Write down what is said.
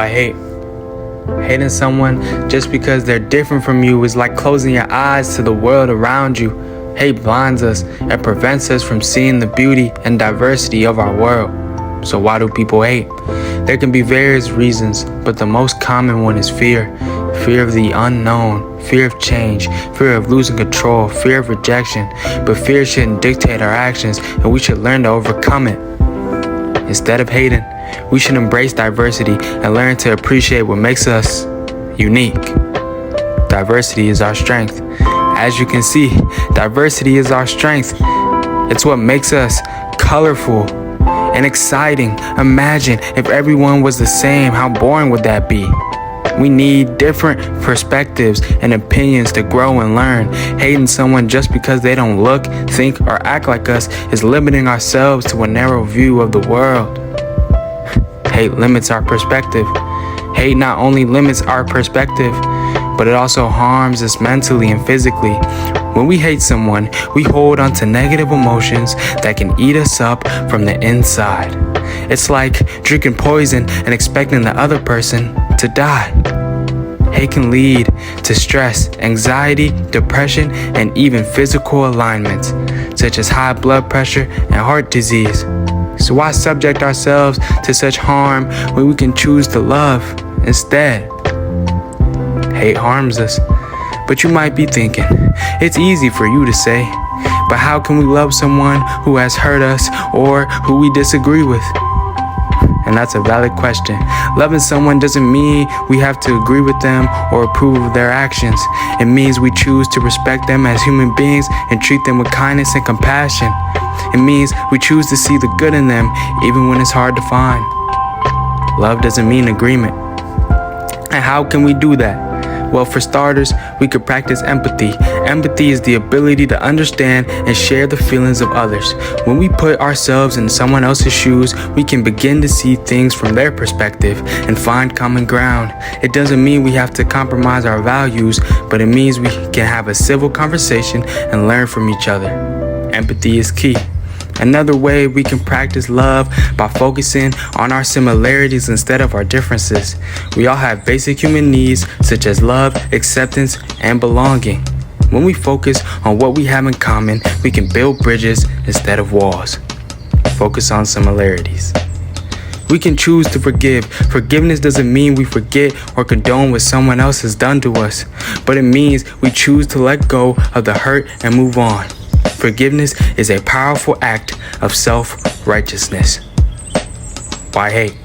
I hate. Hating someone just because they're different from you is like closing your eyes to the world around you. Hate blinds us and prevents us from seeing the beauty and diversity of our world. So why do people hate? There can be various reasons, but the most common one is fear. Fear of the unknown, fear of change, fear of losing control, fear of rejection. But fear shouldn't dictate our actions, and we should learn to overcome it. Instead of hating, we should embrace diversity and learn to appreciate what makes us unique. Diversity is our strength. As you can see, diversity is our strength. It's what makes us colorful and exciting. Imagine if everyone was the same, how boring would that be? We need different perspectives and opinions to grow and learn. Hating someone just because they don't look, think, or act like us is limiting ourselves to a narrow view of the world. Hate limits our perspective. Hate not only limits our perspective, but it also harms us mentally and physically. When we hate someone, we hold on to negative emotions that can eat us up from the inside. It's like drinking poison and expecting the other person to die. Hate can lead to stress, anxiety, depression, and even physical alignments, such as high blood pressure and heart disease. So why subject ourselves to such harm when we can choose to love instead? Hate harms us, but you might be thinking, it's easy for you to say, but how can we love someone who has hurt us or who we disagree with? And that's a valid question. Loving someone doesn't mean we have to agree with them or approve of their actions. It means we choose to respect them as human beings and treat them with kindness and compassion. It means we choose to see the good in them even when it's hard to find. Love doesn't mean agreement. And how can we do that? Well, for starters, we could practice empathy. Empathy is the ability to understand and share the feelings of others. When we put ourselves in someone else's shoes, we can begin to see things from their perspective and find common ground. It doesn't mean we have to compromise our values, but it means we can have a civil conversation and learn from each other. Empathy is key. Another way we can practice love by focusing on our similarities instead of our differences. We all have basic human needs such as love, acceptance, and belonging. When we focus on what we have in common, we can build bridges instead of walls. Focus on similarities. We can choose to forgive. Forgiveness doesn't mean we forget or condone what someone else has done to us, but it means we choose to let go of the hurt and move on. Forgiveness is a powerful act of self-righteousness. Why hate?